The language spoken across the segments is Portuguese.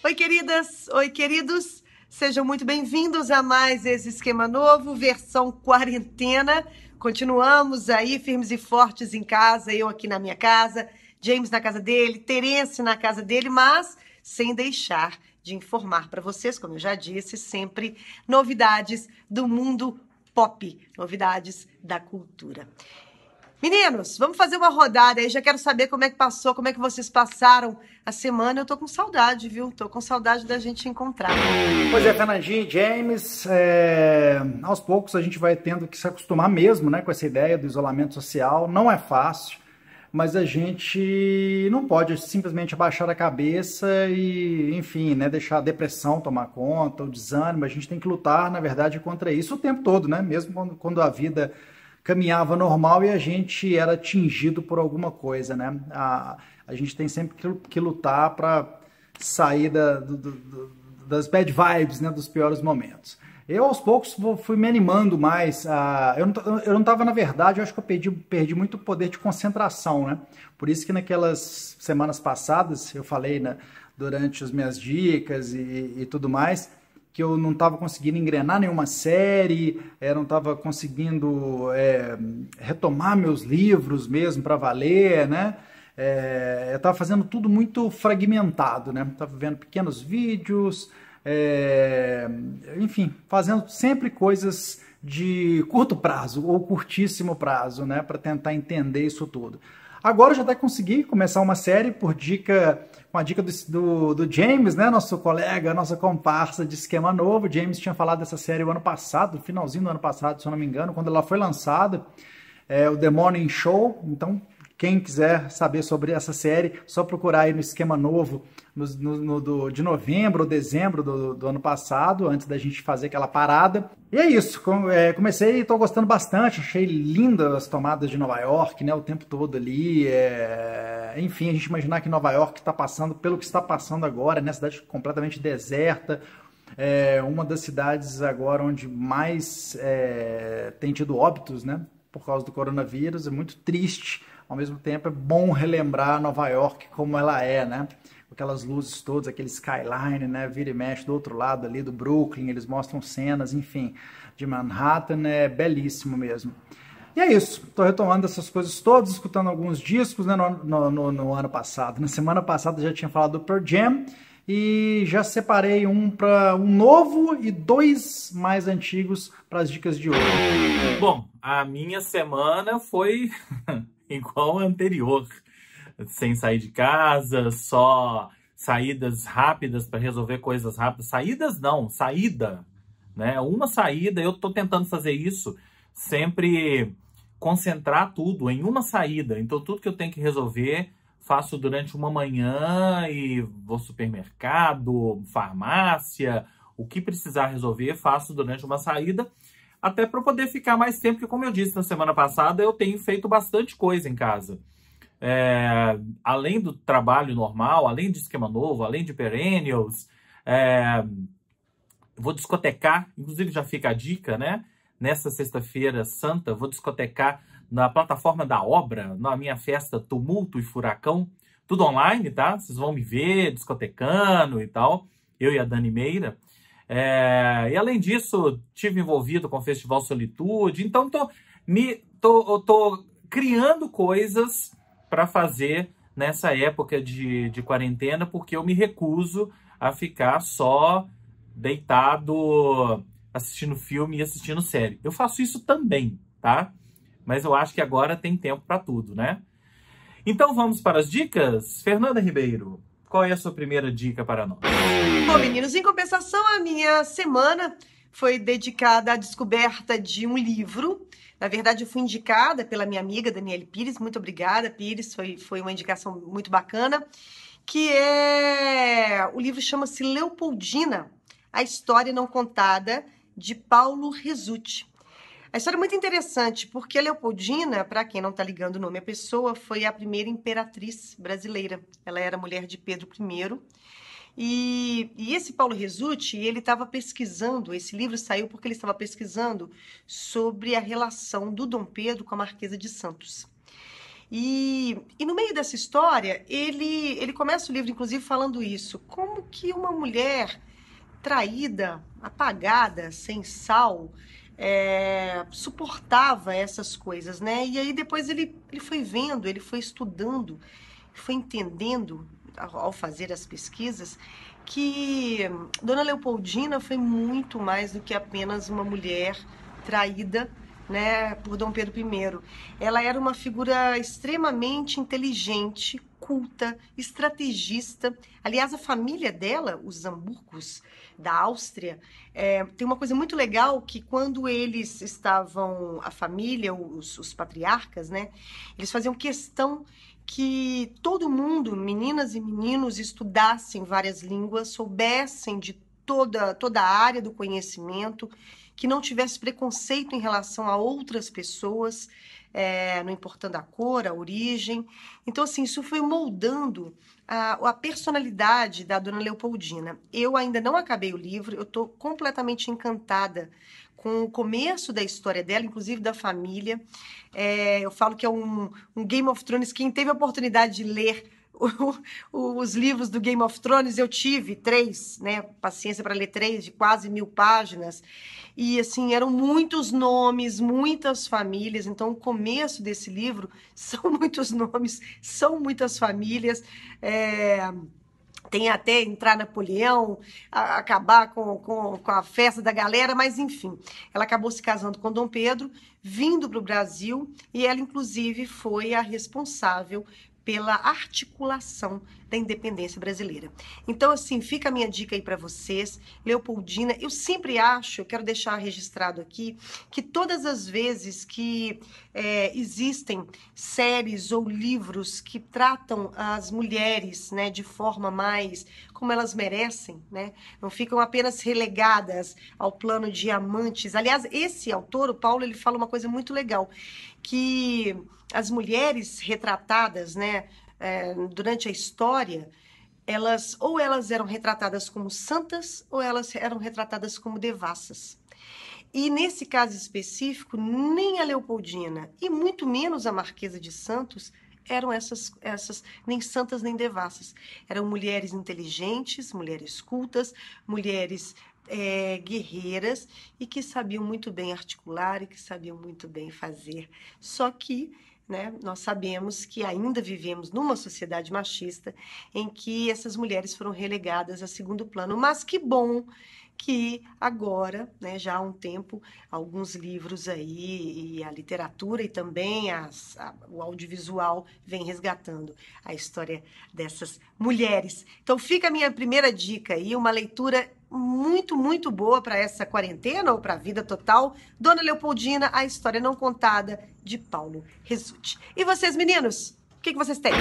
Oi, queridas! Oi, queridos! Sejam muito bem-vindos a mais esse Esquema Novo, versão quarentena. Continuamos aí firmes e fortes em casa, eu aqui na minha casa, James na casa dele, Terence na casa dele, mas sem deixar de informar para vocês, como eu já disse, sempre novidades do mundo pop, novidades da cultura. Meninos, vamos fazer uma rodada aí. Já quero saber como é que passou, como é que vocês passaram a semana. Eu tô com saudade, viu? Tô com saudade da gente encontrar. Pois é, Fernandinho e James, aos poucos a gente vai tendo que se acostumar mesmo, né, com essa ideia do isolamento social. Não é fácil, mas a gente não pode simplesmente abaixar a cabeça e, enfim, né, deixar a depressão tomar conta, o desânimo. A gente tem que lutar, na verdade, contra isso o tempo todo, né? Mesmo quando a vida caminhava normal e a gente era atingido por alguma coisa, né? A gente tem sempre que lutar para sair das bad vibes, né? Dos piores momentos. Eu, aos poucos, fui me animando mais. Eu não estava, na verdade, eu acho que eu perdi muito poder de concentração, né? Por isso que naquelas semanas passadas, eu falei, né, durante as minhas dicas e tudo mais, que eu não estava conseguindo engrenar nenhuma série, não estava conseguindo retomar meus livros mesmo para valer, né? Eu estava fazendo tudo muito fragmentado, né? Estava vendo pequenos vídeos, enfim, fazendo sempre coisas de curto prazo ou curtíssimo prazo, né? Para tentar entender isso tudo. Agora eu já até consegui começar uma série com a dica do James, né? Nosso colega, nossa comparsa de Esquema Novo. O James tinha falado dessa série o ano passado, no finalzinho do ano passado, se eu não me engano, quando ela foi lançada, o The Morning Show. Então, quem quiser saber sobre essa série, só procurar aí no Esquema Novo de novembro ou dezembro do ano passado, antes da gente fazer aquela parada. E é isso, comecei e estou gostando bastante, achei lindas as tomadas de Nova York, né, o tempo todo ali. Enfim, a gente imaginar que Nova York está passando pelo que está passando agora, né, cidade completamente deserta. Uma das cidades agora onde mais tem tido óbitos, né, por causa do coronavírus. É muito triste. Ao mesmo tempo é bom relembrar Nova York como ela é, né? Aquelas luzes todas, aquele skyline, né? Vira e mexe do outro lado ali do Brooklyn, eles mostram cenas, enfim, de Manhattan, é belíssimo mesmo. E é isso, tô retomando essas coisas todas, escutando alguns discos, né, no ano passado. Na semana passada já tinha falado do Pearl Jam e já separei um novo e dois mais antigos para as dicas de hoje. Bom, a minha semana foi igual a anterior, sem sair de casa, só saídas rápidas para resolver coisas rápidas. Saídas não, saída, né? Uma saída, eu tô tentando fazer isso, sempre concentrar tudo em uma saída. Então tudo que eu tenho que resolver, faço durante uma manhã e vou ao supermercado, farmácia, o que precisar resolver, faço durante uma saída, até para poder ficar mais tempo, porque como eu disse na semana passada, eu tenho feito bastante coisa em casa. Além do trabalho normal, além de Esquema Novo, além de Perennials, vou discotecar, inclusive já fica a dica, né? Nessa sexta-feira santa, vou discotecar na plataforma da Obra, na minha festa Tumulto e Furacão, tudo online, tá? Vocês vão me ver discotecando e tal, eu e a Dani Meira. E além disso, tive envolvido com o Festival Solitude, então tô criando coisas para fazer nessa época de quarentena, porque eu me recuso a ficar só deitado assistindo filme e assistindo série. Eu faço isso também, tá? Mas eu acho que agora tem tempo para tudo, né? Então vamos para as dicas? Fernanda Ribeiro, qual é a sua primeira dica para nós? Bom, meninos, em compensação, a minha semana foi dedicada à descoberta de um livro. Na verdade, eu fui indicada pela minha amiga Daniele Pires. Muito obrigada, Pires. Foi uma indicação muito bacana. O livro chama-se Leopoldina, a história não contada, de Paulo Resutti. A história é muito interessante, porque a Leopoldina, para quem não está ligando o nome à pessoa, foi a primeira imperatriz brasileira. Ela era mulher de Pedro I. E esse Paulo Resutti, ele estava pesquisando, esse livro saiu porque ele estava pesquisando sobre a relação do Dom Pedro com a Marquesa de Santos. E no meio dessa história, ele começa o livro, inclusive, falando isso. Como que uma mulher traída, apagada, sem sal, suportava essas coisas, né? E aí depois ele foi vendo, ele foi estudando, foi entendendo, ao fazer as pesquisas, que Dona Leopoldina foi muito mais do que apenas uma mulher traída, né, por Dom Pedro I. Ela era uma figura extremamente inteligente, culta, estrategista. Aliás, a família dela, os Hamburgos da Áustria, tem uma coisa muito legal, que quando eles estavam, a família, os patriarcas, né, eles faziam questão que todo mundo, meninas e meninos, estudassem várias línguas, soubessem de toda a área do conhecimento, que não tivesse preconceito em relação a outras pessoas, não importando a cor, a origem. Então, assim, isso foi moldando a personalidade da Dona Leopoldina. Eu ainda não acabei o livro, eu estou completamente encantada com o começo da história dela, inclusive da família. Eu falo que é um Game of Thrones. Quem teve a oportunidade de ler os livros do Game of Thrones, eu tive 3, né? Paciência para ler 3, de quase 1000 páginas. E, assim, eram muitos nomes, muitas famílias. Então, o começo desse livro são muitos nomes, são muitas famílias. Tem até entrar Napoleão, acabar com a festa da galera, mas enfim, ela acabou se casando com Dom Pedro, vindo para o Brasil, e ela, inclusive, foi a responsável pela articulação da independência brasileira. Então, assim, fica a minha dica aí para vocês. Leopoldina, eu sempre acho, eu quero deixar registrado aqui, que todas as vezes que existem séries ou livros que tratam as mulheres, né, de forma mais como elas merecem, né, não ficam apenas relegadas ao plano de amantes. Aliás, esse autor, o Paulo, ele fala uma coisa muito legal, que as mulheres retratadas, né, durante a história, elas eram retratadas como santas ou elas eram retratadas como devassas. E nesse caso específico, nem a Leopoldina e muito menos a Marquesa de Santos eram essas nem santas nem devassas. Eram mulheres inteligentes, mulheres cultas, mulheres guerreiras e que sabiam muito bem articular e que sabiam muito bem fazer. Só que, né, nós sabemos que ainda vivemos numa sociedade machista em que essas mulheres foram relegadas a segundo plano. Mas que bom que agora, né, já há um tempo, alguns livros aí, e a literatura e também o audiovisual vem resgatando a história dessas mulheres. Então fica a minha primeira dica aí, uma leitura muito, muito boa para essa quarentena ou para a vida total. Dona Leopoldina, a história não contada, de Paulo Rezzutti. E vocês, meninos? O que vocês têm?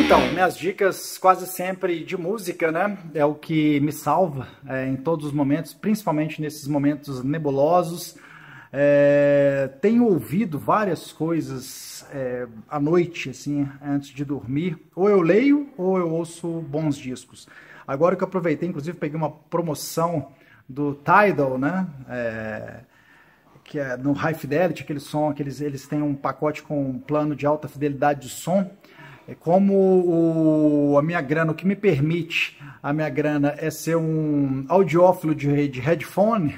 Então, minhas dicas quase sempre de música, né? É o que me salva em todos os momentos, principalmente nesses momentos nebulosos. Tenho ouvido várias coisas à noite, assim, antes de dormir. Ou eu leio ou eu ouço bons discos. Agora que eu aproveitei, inclusive, peguei uma promoção do Tidal, né? Que é no High Fidelity, aquele som, eles têm um pacote com um plano de alta fidelidade de som. Como a minha grana, o que me permite a minha grana é ser um audiófilo de headphone,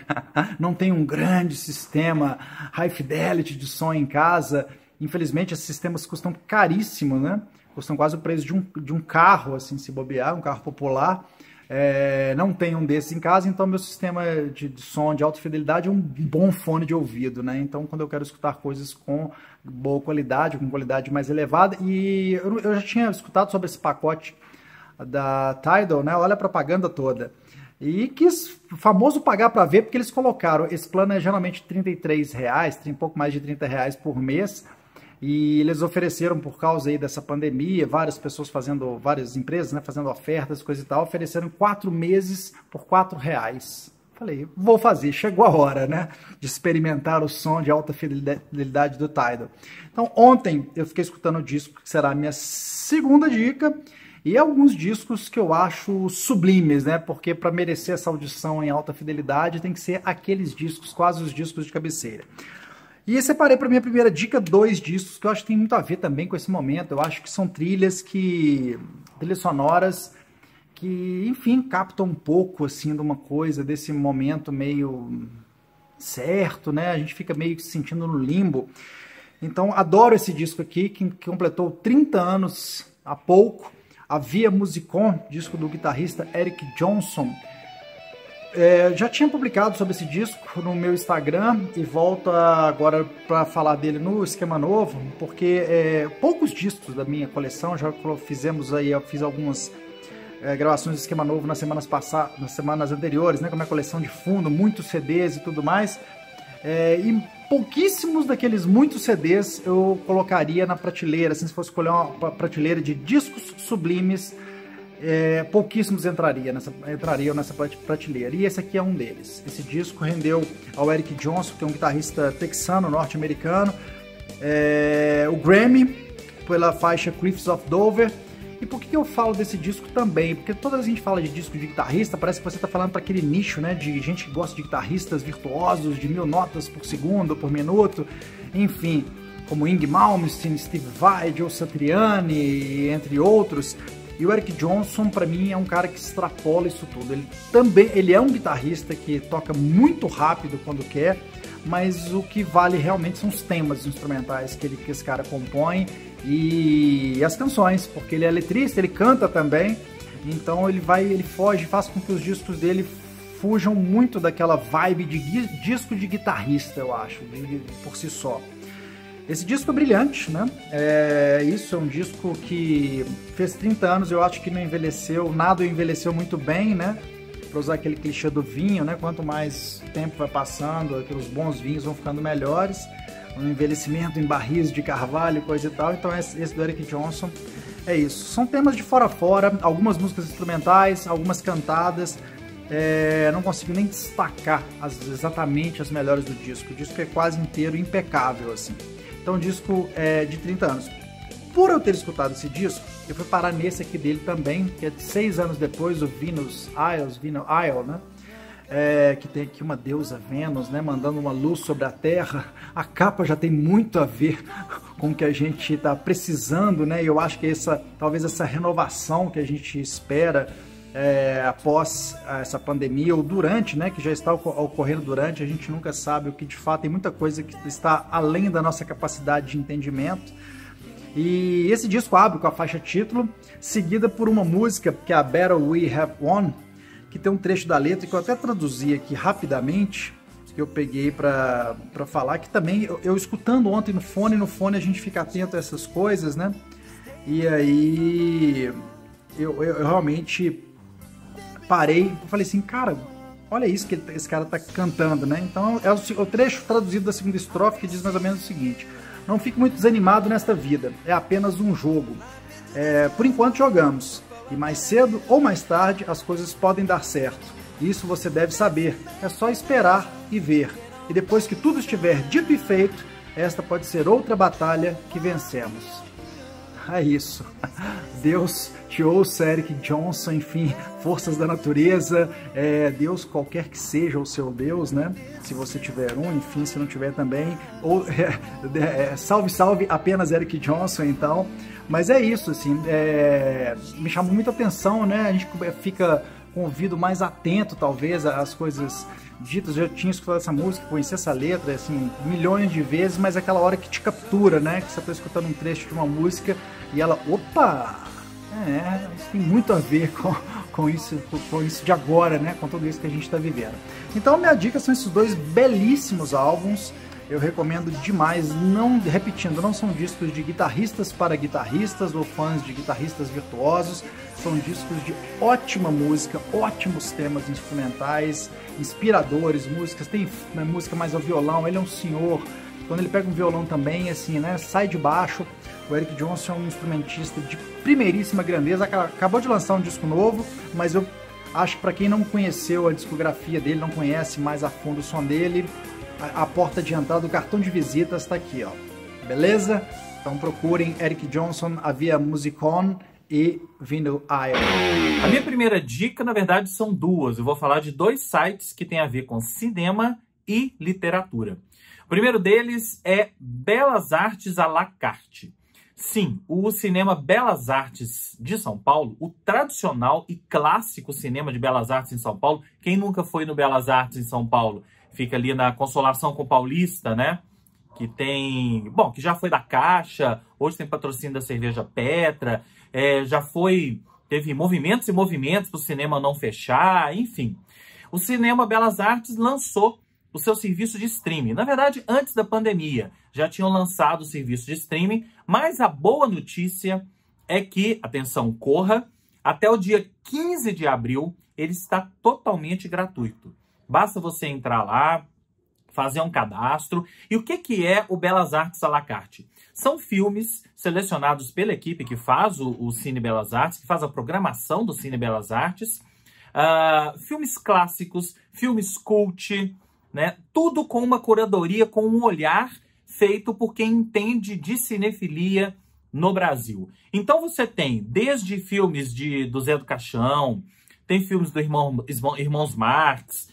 não tem um grande sistema High Fidelity de som em casa. Infelizmente, esses sistemas custam caríssimo, né? Custam quase o preço de um carro, assim, se bobear, um carro popular. Não tenho um desses em casa, então meu sistema de som de alta fidelidade é um bom fone de ouvido, né? Então, quando eu quero escutar coisas com boa qualidade, com qualidade mais elevada, e eu já tinha escutado sobre esse pacote da Tidal, né? Olha a propaganda toda. E quis famoso pagar para ver, porque eles colocaram, esse plano é geralmente R$33, tem um pouco mais de R$30 por mês. E eles ofereceram, por causa aí dessa pandemia, várias empresas, né, fazendo ofertas, coisa e tal, ofereceram 4 meses por R$4. Falei, vou fazer, chegou a hora, né, de experimentar o som de alta fidelidade do Tidal. Então, ontem eu fiquei escutando o disco, que será a minha segunda dica, e alguns discos que eu acho sublimes, né, porque para merecer essa audição em alta fidelidade tem que ser aqueles discos, quase os discos de cabeceira. E eu separei para minha primeira dica 2 discos que eu acho que tem muito a ver também com esse momento. Eu acho que são trilhas sonoras que, enfim, captam um pouco assim de uma coisa, desse momento meio certo, né? A gente fica meio que se sentindo no limbo. Então, adoro esse disco aqui, que completou 30 anos há pouco. A Via Musicon, disco do guitarrista Eric Johnson. Já tinha publicado sobre esse disco no meu Instagram e volto agora para falar dele no Esquema Novo, porque poucos discos da minha coleção, já fizemos aí, eu fiz algumas gravações do Esquema Novo nas semanas anteriores, né, com a minha coleção de fundo, muitos CDs e tudo mais, e pouquíssimos daqueles muitos CDs eu colocaria na prateleira, assim, se fosse escolher uma prateleira de discos sublimes, pouquíssimos entrariam nessa prateleira, e esse aqui é um deles. Esse disco rendeu ao Eric Johnson, que é um guitarrista texano, norte-americano, o Grammy pela faixa Cliffs of Dover. E por que eu falo desse disco também? Porque toda vez que a gente fala de disco de guitarrista, parece que você está falando para aquele nicho, né, de gente que gosta de guitarristas virtuosos, de 1000 notas por segundo, por minuto, enfim, como Yngwie Malmsteen, Steve Vai, Joe Satriani, entre outros. E o Eric Johnson, para mim, é um cara que extrapola isso tudo. Ele é um guitarrista que toca muito rápido quando quer, mas o que vale realmente são os temas instrumentais que esse cara compõe e as canções, porque ele é letrista, ele canta também, então ele faz com que os discos dele fujam muito daquela vibe de disco de guitarrista, eu acho, por si só. Esse disco é brilhante, né? Isso é um disco que fez 30 anos, eu acho que não envelheceu, nada envelheceu muito bem, né? Para usar aquele clichê do vinho, né? Quanto mais tempo vai passando, aqueles bons vinhos vão ficando melhores. Um envelhecimento em barris de carvalho, coisa e tal. Então esse do Eric Johnson é isso. São temas de fora a fora, algumas músicas instrumentais, algumas cantadas. Não consigo nem destacar exatamente as melhores do disco. O disco é quase inteiro impecável, assim. Então o disco é de 30 anos. Por eu ter escutado esse disco, eu fui parar nesse aqui dele também, que é de 6 anos depois, o Venus Isle, né? Que tem aqui uma deusa Vênus, né, mandando uma luz sobre a Terra. A capa já tem muito a ver com o que a gente está precisando, né? E eu acho que talvez essa renovação que a gente espera após essa pandemia ou durante, né, que já está ocorrendo durante, a gente nunca sabe o que de fato, tem muita coisa que está além da nossa capacidade de entendimento. E esse disco abre com a faixa título, seguida por uma música que é a Battle We Have Won, que tem um trecho da letra que eu até traduzi aqui rapidamente, que eu peguei para falar, que também eu escutando ontem no fone a gente fica atento a essas coisas, né? E aí eu realmente parei e falei assim, cara, olha isso que esse cara tá cantando, né? Então é o trecho traduzido da segunda estrofe que diz mais ou menos o seguinte: não fique muito desanimado nesta vida, é apenas um jogo. Por enquanto jogamos, e mais cedo ou mais tarde as coisas podem dar certo. Isso você deve saber, é só esperar e ver. E depois que tudo estiver dito e feito, esta pode ser outra batalha que vencemos. É isso. Deus te ouça, Eric Johnson, enfim, forças da natureza, Deus qualquer que seja o seu Deus, né? Se você tiver um, enfim, se não tiver também, ou salve, salve, apenas Eric Johnson, então. Mas é isso, assim, me chamou muita atenção, né? A gente fica com o ouvido mais atento, talvez, às coisas ditas. Eu já tinha escutado essa música, conheci essa letra, assim, milhões de vezes, mas é aquela hora que te captura, né? Que você está escutando um trecho de uma música e ela, opa! Isso tem muito a ver com isso de agora, né? Com tudo isso que a gente está vivendo. Então, minha dica são esses dois belíssimos álbuns. Eu recomendo demais, repetindo, não são discos de guitarristas para guitarristas ou fãs de guitarristas virtuosos, são discos de ótima música, ótimos temas instrumentais, inspiradores, músicas, tem música mais ao violão, ele é um senhor, quando ele pega um violão também, assim, né, sai de baixo. O Eric Johnson é um instrumentista de primeiríssima grandeza, acabou de lançar um disco novo, mas eu acho que para quem não conheceu a discografia dele, não conhece mais a fundo o som dele, a porta de entrada do cartão de visitas está aqui, ó. Beleza? Então procurem Eric Johnson, a Via Musicon e Venus Isle. A minha primeira dica, na verdade, são duas. Eu vou falar de dois sites que têm a ver com cinema e literatura. primeiro deles é Belas Artes à la carte. Sim, o cinema Belas Artes de São Paulo, o tradicional e clássico cinema de Belas Artes em São Paulo. Quem nunca foi no Belas Artes em São Paulo? Fica ali na Consolação com Paulista, né? Que tem... Bom, que já foi da Caixa, hoje tem patrocínio da cerveja Petra, já foi... Teve movimentos e movimentos para o cinema não fechar, enfim. O cinema Belas Artes lançou o seu serviço de streaming. Na verdade, antes da pandemia, já tinham lançado o serviço de streaming, mas a boa notícia é que, atenção, corra, até o dia 15 de abril, ele está totalmente gratuito. Basta você entrar lá, fazer um cadastro. E o que é o Belas Artes à la carte? São filmes selecionados pela equipe que faz o Cine Belas Artes, que faz a programação do Cine Belas Artes, filmes clássicos, filmes cult, né? Tudo com uma curadoria, com um olhar feito por quem entende de cinefilia no Brasil. Então você tem desde filmes do Zé do Caixão, tem filmes do Irmãos Marx,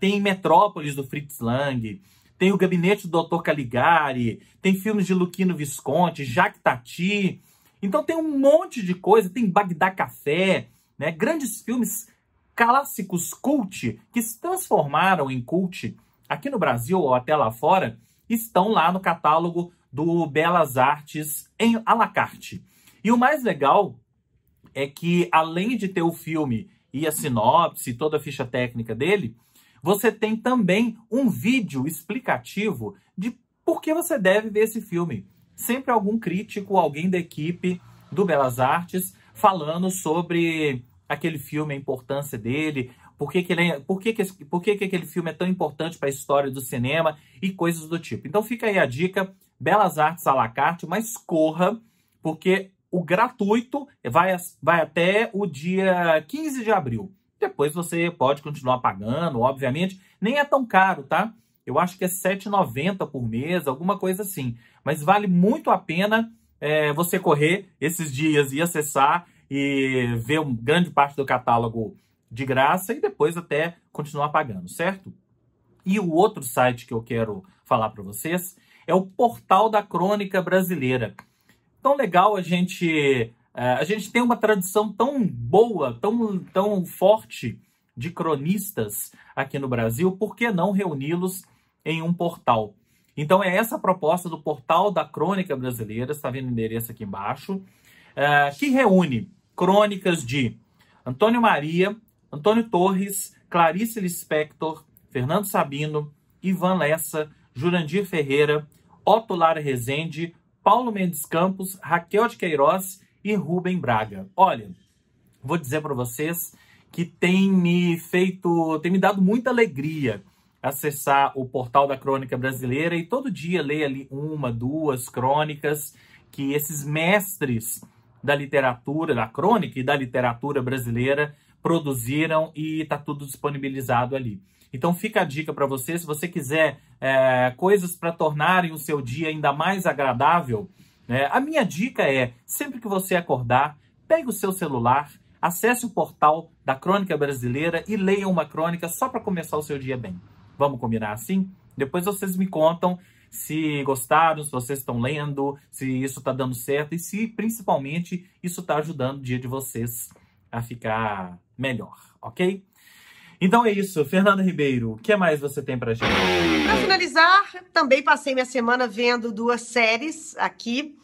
tem Metrópolis do Fritz Lang, tem o Gabinete do Dr. Caligari, tem filmes de Luquino Visconti, Jacques Tati. Então tem um monte de coisa, tem Bagdá Café, né? Grandes filmes clássicos cult, que se transformaram em cult aqui no Brasil ou até lá fora, estão lá no catálogo do Belas Artes à la carte. E o mais legal é que, além de ter o filme e a sinopse, toda a ficha técnica dele, você tem também um vídeo explicativo de por que você deve ver esse filme. Sempre algum crítico, alguém da equipe do Belas Artes falando sobre aquele filme, a importância dele, por que aquele filme é tão importante para a história do cinema e coisas do tipo. Então fica aí a dica, Belas Artes à la carte, mas corra, porque o gratuito vai até o dia 15 de abril. Depois você pode continuar pagando, obviamente. Nem é tão caro, tá? Eu acho que é R$ 7,90 por mês, alguma coisa assim. Mas vale muito a pena você correr esses dias e acessar e ver grande parte do catálogo de graça e depois até continuar pagando, certo? E o outro site que eu quero falar para vocês é o Portal da Crônica Brasileira. Tão legal a gente tem uma tradição tão boa, tão forte de cronistas aqui no Brasil, por que não reuni-los em um portal? Então é essa a proposta do Portal da Crônica Brasileira, está vendo o endereço aqui embaixo, que reúne crônicas de Antônio Maria, Antônio Torres, Clarice Lispector, Fernando Sabino, Ivan Lessa, Jurandir Ferreira, Otto Lara Rezende, Paulo Mendes Campos, Raquel de Queiroz e Rubem Braga. Olha, vou dizer para vocês que tem me dado muita alegria acessar o Portal da Crônica Brasileira e todo dia ler ali uma, duas crônicas que esses mestres da literatura, da crônica e da literatura brasileira produziram e está tudo disponibilizado ali. Então fica a dica para você, se você quiser coisas para tornarem o seu dia ainda mais agradável, a minha dica é, sempre que você acordar, pegue o seu celular, acesse o Portal da Crônica Brasileira e leia uma crônica só para começar o seu dia bem. Vamos combinar assim? Depois vocês me contam se gostaram, se vocês estão lendo, se isso está dando certo e se, principalmente, isso está ajudando o dia de vocês a ficar melhor, ok? Então é isso. Fernanda Ribeiro, o que mais você tem pra gente? Para finalizar, também passei minha semana vendo 2 séries aqui.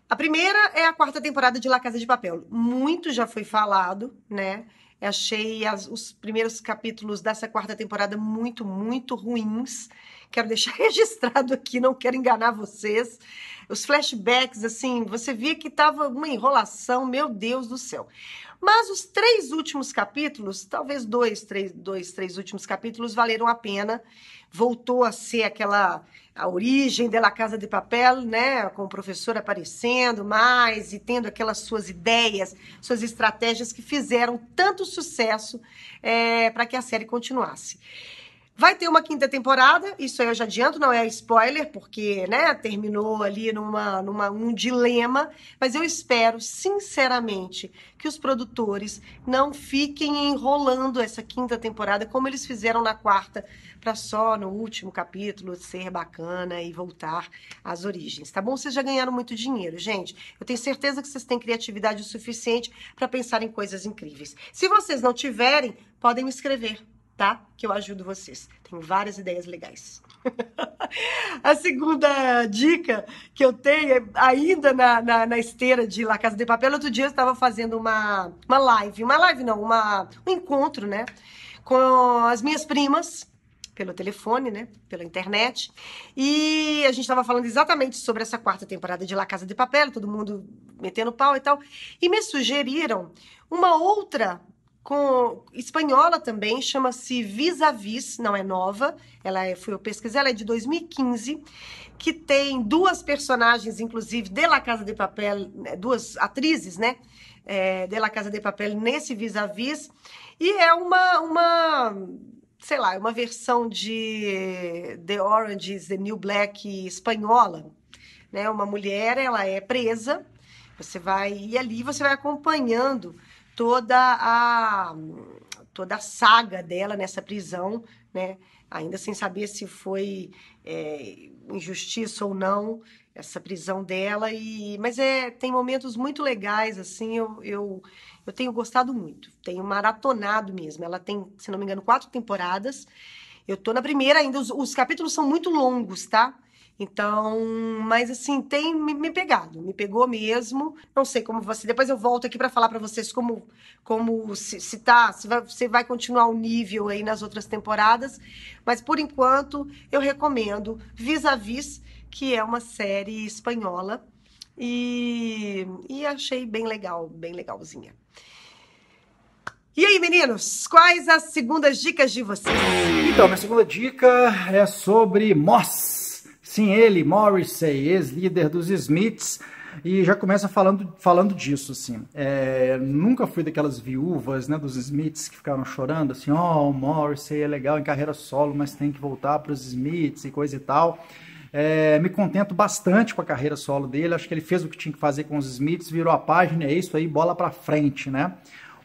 A primeira é a 4ª temporada de La Casa de Papel. Muito já foi falado, né? Achei os primeiros capítulos dessa 4ª temporada muito, muito ruins. Quero deixar registrado aqui, não quero enganar vocês. Os flashbacks, assim, você via que tava uma enrolação, meu Deus do céu. Mas os 3 últimos capítulos, talvez 3 últimos capítulos valeram a pena. Voltou a ser a origem da La Casa de Papel, né? Com o professor aparecendo mais e tendo aquelas suas ideias, suas estratégias que fizeram tanto sucesso para que a série continuasse. Vai ter uma quinta temporada, isso aí eu já adianto, não é spoiler, porque, né, terminou ali num dilema, mas eu espero, sinceramente, que os produtores não fiquem enrolando essa quinta temporada, como eles fizeram na quarta, para só no último capítulo ser bacana e voltar às origens, tá bom? Vocês já ganharam muito dinheiro, gente. Eu tenho certeza que vocês têm criatividade o suficiente para pensar em coisas incríveis. Se vocês não tiverem, podem me escrever, tá? Que eu ajudo vocês. Tenho várias ideias legais. A segunda dica que eu tenho é ainda na esteira de La Casa de Papel. Outro dia eu estava fazendo uma live. Uma live não, um encontro, né? Com as minhas primas, pelo telefone, né? Pela internet. E a gente estava falando exatamente sobre essa quarta temporada de La Casa de Papel, todo mundo metendo pau e tal. E me sugeriram uma outra com espanhola também, chama-se Vis-a-Vis, não é nova, fui eu pesquisar, ela é de 2015, que tem duas personagens, inclusive, de La Casa de Papel, duas atrizes, né, de La Casa de Papel nesse Vis-a-Vis, e é sei lá, é uma versão de The Orange is the New Black espanhola, né, uma mulher, ela é presa, e ali você vai acompanhando toda a saga dela nessa prisão, né? Ainda sem saber se foi injustiça ou não essa prisão dela, mas tem momentos muito legais, assim, eu tenho gostado muito, tenho maratonado mesmo. Ela tem, se não me engano, 4 temporadas, eu tô na primeira ainda, os capítulos são muito longos, tá? Então, mas assim, tem me pegou mesmo. Não sei como depois eu volto aqui para falar para vocês se vai continuar o nível aí nas outras temporadas, mas por enquanto eu recomendo Vis-a-Vis, que é uma série espanhola e achei bem legalzinha. E aí, meninos, quais as segundas dicas de vocês? Então, minha segunda dica é sobre Moss. Sim, ele, Morrissey, ex-líder dos Smiths, e já começa falando disso, assim. Nunca fui daquelas viúvas, né, dos Smiths que ficaram chorando, assim, o Morrissey é legal em carreira solo, mas tem que voltar para os Smiths e coisa e tal. Me contento bastante com a carreira solo dele, acho que ele fez o que tinha que fazer com os Smiths, virou a página, é isso aí, bola para frente, né?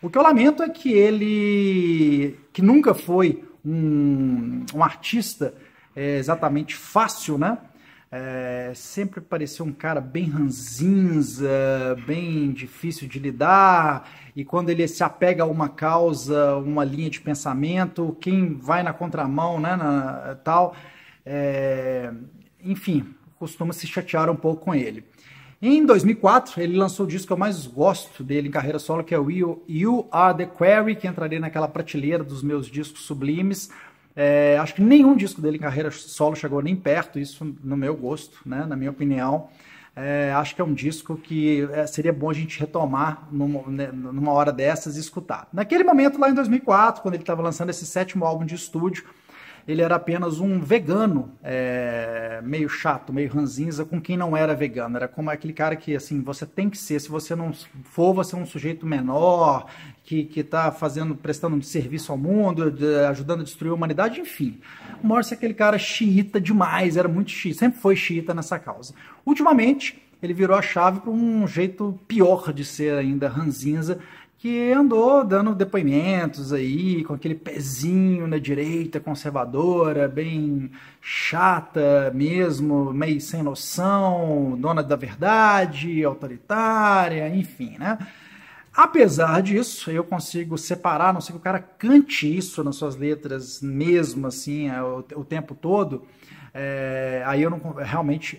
O que eu lamento é que ele, que nunca foi um artista exatamente fácil, né? Sempre pareceu um cara bem ranzinza, bem difícil de lidar, e quando ele se apega a uma causa, uma linha de pensamento, quem vai na contramão, né, enfim, costuma se chatear um pouco com ele. Em 2004, ele lançou o disco que eu mais gosto dele em carreira solo, que é o You Are The Quarry, que entraria naquela prateleira dos meus discos sublimes. Acho que nenhum disco dele em carreira solo chegou nem perto, isso no meu gosto, né, na minha opinião. Acho que é um disco que seria bom a gente retomar numa hora dessas e escutar. Naquele momento, lá em 2004, quando ele estava lançando esse 7º álbum de estúdio, ele era apenas um vegano, meio chato, meio ranzinza com quem não era vegano. Era como aquele cara que, assim, você tem que ser, se você não for, você é um sujeito menor, que está prestando um serviço ao mundo, ajudando a destruir a humanidade, enfim. O Morrissey é aquele cara xiita demais, era muito xiita, sempre foi xiita nessa causa. Ultimamente, ele virou a chave para um jeito pior de ser ainda ranzinza, que andou dando depoimentos aí, com aquele pezinho na direita conservadora, bem chata mesmo, meio sem noção, dona da verdade, autoritária, enfim, né? Apesar disso, eu consigo separar, a não ser que o cara cante isso nas suas letras mesmo, assim, o tempo todo, aí eu não, realmente,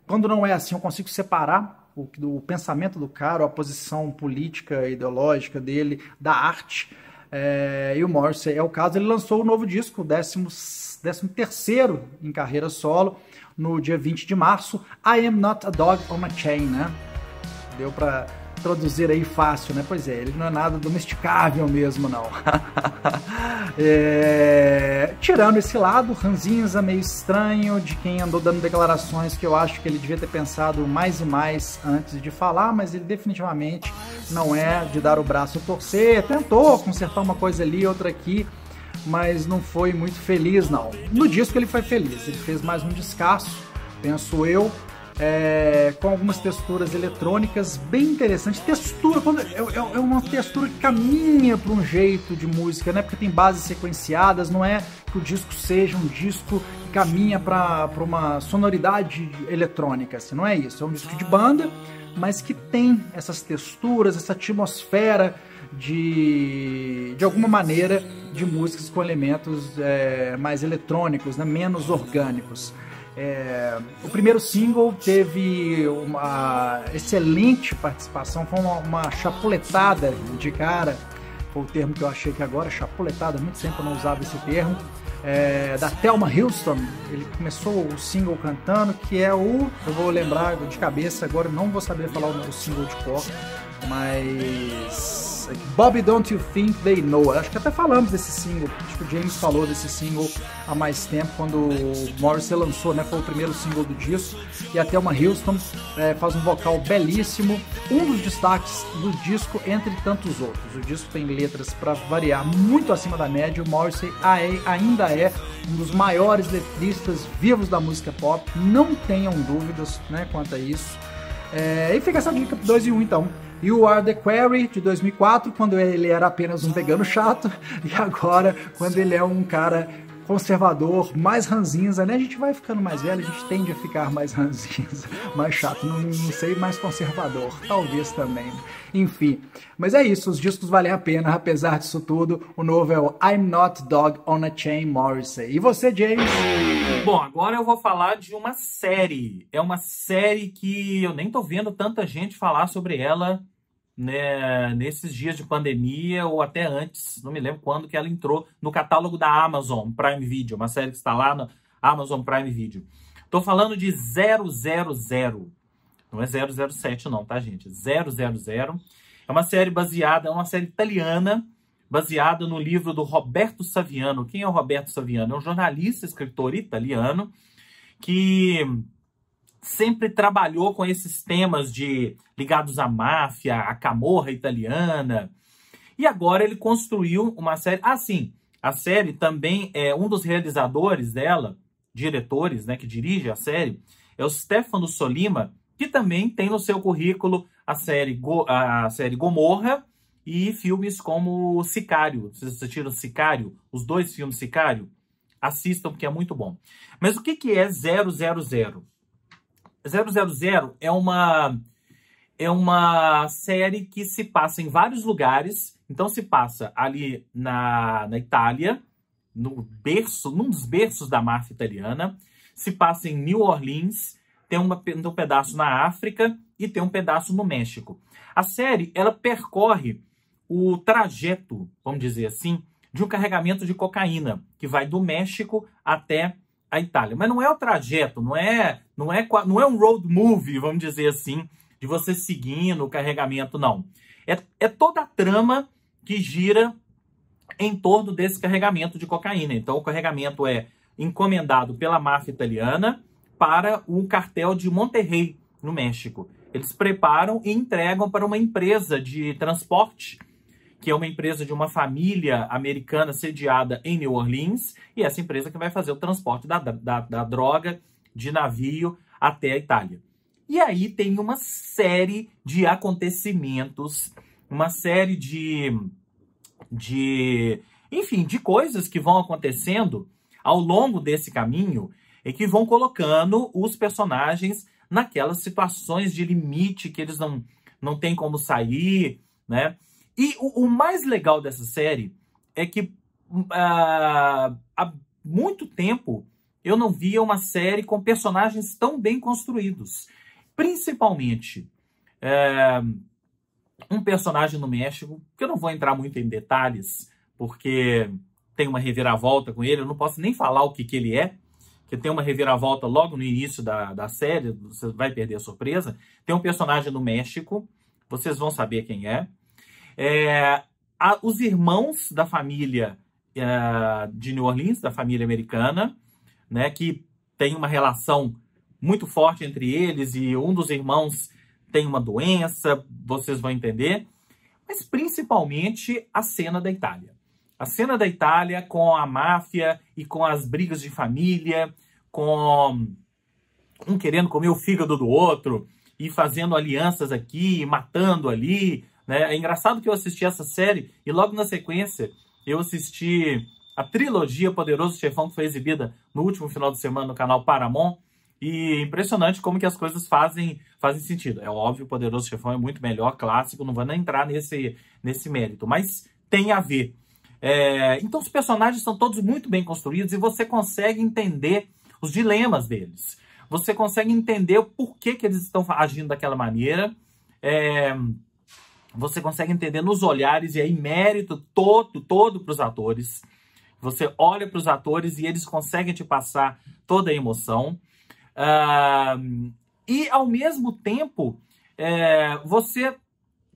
quando não é assim, eu consigo separar o pensamento do cara, a posição política, ideológica dele, da arte, e o Morrissey é o caso. Ele lançou o novo disco, o 13º em carreira solo, no dia 20 de março, I Am Not a Dog on a Chain, né? Deu para traduzir aí fácil, né? Pois é, ele não é nada domesticável mesmo, não. Tirando esse lado ranzinza, meio estranho, de quem andou dando declarações que eu acho que ele devia ter pensado mais e mais antes de falar, mas ele definitivamente não é de dar o braço a torcer. Tentou consertar uma coisa ali, outra aqui, mas não foi muito feliz, não. No disco ele foi feliz, ele fez mais um descasso, penso eu, com algumas texturas eletrônicas bem interessantes. Textura, é uma textura que caminha para um jeito de música, né? Porque tem bases sequenciadas, não é que o disco seja um disco que caminha para uma sonoridade eletrônica, assim, não é isso. É um disco de banda, mas que tem essas texturas, essa atmosfera de alguma maneira, de músicas com elementos mais eletrônicos, né? Menos orgânicos. O primeiro single teve uma excelente participação, foi uma chapuletada de cara, foi o termo que eu achei que agora, chapuletada, há muito tempo eu não usava esse termo, da Thelma Houston. Ele começou o single cantando, que é eu vou lembrar de cabeça, agora não vou saber falar o nome do single de cor, mas Bobby, Don't You Think They Know? Acho que até falamos desse single, acho que o James falou desse single há mais tempo, quando o Morrissey lançou, né? Foi o primeiro single do disco, e a Thelma Houston faz um vocal belíssimo, um dos destaques do disco entre tantos outros. O disco tem letras, para variar, muito acima da média. O Morrissey ainda é um dos maiores letristas vivos da música pop, não tenham dúvidas, né, quanto a isso. E fica essa dica 2 em 1 então. You Are The Quarry, de 2004, quando ele era apenas um vegano chato, e agora, quando ele é um cara conservador, mais ranzinza, né? A gente vai ficando mais velho, a gente tende a ficar mais ranzinza, mais chato, não sei, mais conservador, talvez também. Enfim, mas é isso, os discos valem a pena, apesar disso tudo. O novo é o I'm Not Dog on a Chain, Morrissey. E você, James? Bom, agora eu vou falar de uma série. É uma série que eu nem tô vendo tanta gente falar sobre ela, né, nesses dias de pandemia ou até antes, não me lembro quando que ela entrou no catálogo da Amazon Prime Video, uma série que está lá na Amazon Prime Video. Tô falando de 000, não é 007 não, tá, gente? 000. É uma série uma série italiana, baseada no livro do Roberto Saviano. Quem é o Roberto Saviano? É um jornalista, escritor italiano, que sempre trabalhou com esses temas ligados à máfia, à camorra italiana. E agora ele construiu uma série. Ah, sim, a série também é um dos realizadores dela, diretores, né, que dirige a série, é o Stefano Sollima, que também tem no seu currículo a série Gomorra e filmes como Sicário. Vocês assistiram Sicário? Os 2 filmes Sicário? Assistam, porque é muito bom. Mas o que é 000? 000 é uma série que se passa em vários lugares. Então se passa ali na Itália, num dos berços da máfia italiana. Se passa em New Orleans, tem um pedaço na África e tem um pedaço no México. A série, ela percorre o trajeto, vamos dizer assim, de um carregamento de cocaína, que vai do México até a Itália. Mas não é o trajeto, não é um road movie, vamos dizer assim, de você seguindo o carregamento, não. É toda a trama que gira em torno desse carregamento de cocaína. Então, o carregamento é encomendado pela máfia italiana para um cartel de Monterrey, no México. Eles preparam e entregam para uma empresa de transporte, que é uma empresa de uma família americana sediada em New Orleans, e essa empresa que vai fazer o transporte da droga de navio até a Itália. E aí tem uma série de acontecimentos, uma série enfim, de coisas que vão acontecendo ao longo desse caminho e que vão colocando os personagens naquelas situações de limite que eles não têm como sair, né? E o mais legal dessa série é que há muito tempo eu não via uma série com personagens tão bem construídos. Principalmente um personagem no México, que eu não vou entrar muito em detalhes, porque tem uma reviravolta com ele, eu não posso nem falar o que ele é, que tem uma reviravolta logo no início da série, você vai perder a surpresa. Tem um personagem no México, vocês vão saber quem é. Os irmãos da família de New Orleans, da família americana, né, que tem uma relação muito forte entre eles, e um dos irmãos tem uma doença, vocês vão entender. Mas principalmente a cena da Itália. A cena da Itália com a máfia e com as brigas de família, com um querendo comer o fígado do outro e fazendo alianças aqui, matando ali, né? É engraçado que eu assisti essa série e logo na sequência eu assisti a trilogia Poderoso Chefão, que foi exibida no último final de semana no canal Paramount. E impressionante como que as coisas fazem sentido. É óbvio, o Poderoso Chefão é muito melhor, clássico, não vou nem entrar nesse mérito, mas tem a ver. Então os personagens são todos muito bem construídos e você consegue entender os dilemas deles. Você consegue entender o porquê que eles estão agindo daquela maneira. Você consegue entender nos olhares, e aí mérito todo para os atores. Você olha para os atores e eles conseguem te passar toda a emoção. E ao mesmo tempo, você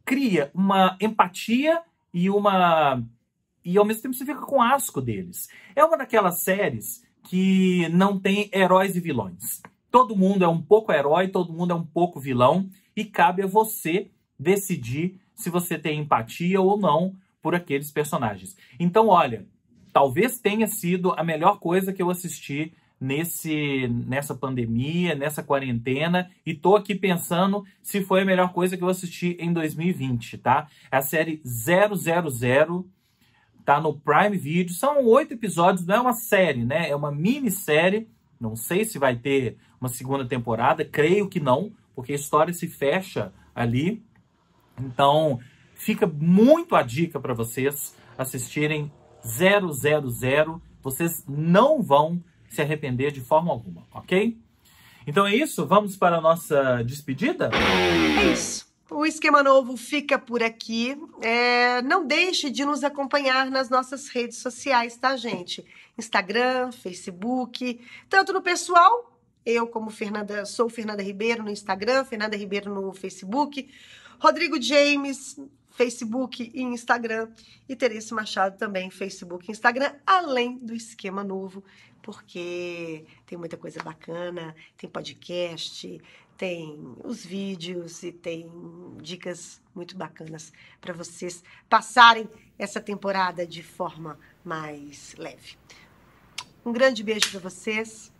cria uma empatia e ao mesmo tempo você fica com asco deles. É uma daquelas séries que não tem heróis e vilões. Todo mundo é um pouco herói, todo mundo é um pouco vilão, e cabe a você decidir se você tem empatia ou não por aqueles personagens. Então, olha, talvez tenha sido a melhor coisa que eu assisti nessa pandemia, nessa quarentena, e tô aqui pensando se foi a melhor coisa que eu assisti em 2020, tá? É a série 000, tá no Prime Video, são 8 episódios, não é uma série, né? É uma minissérie, não sei se vai ter uma segunda temporada, creio que não, porque a história se fecha ali. Então, fica muito a dica para vocês assistirem 000, vocês não vão se arrepender de forma alguma, ok? Então é isso, vamos para a nossa despedida? É isso. O Esquema Novo fica por aqui. Não deixe de nos acompanhar nas nossas redes sociais, tá, gente? Instagram, Facebook, tanto no pessoal, eu como sou Fernanda Ribeiro no Instagram, Fernanda Ribeiro no Facebook, Rodrigo James, Facebook e Instagram, e Teresa Machado também, Facebook e Instagram, além do Esquema Novo, porque tem muita coisa bacana, tem podcast, tem os vídeos e tem dicas muito bacanas para vocês passarem essa temporada de forma mais leve. Um grande beijo para vocês.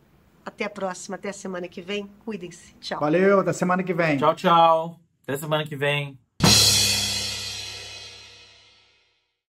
Até a próxima, até a semana que vem. Cuidem-se. Tchau. Valeu, até semana que vem. Tchau, tchau. Até semana que vem.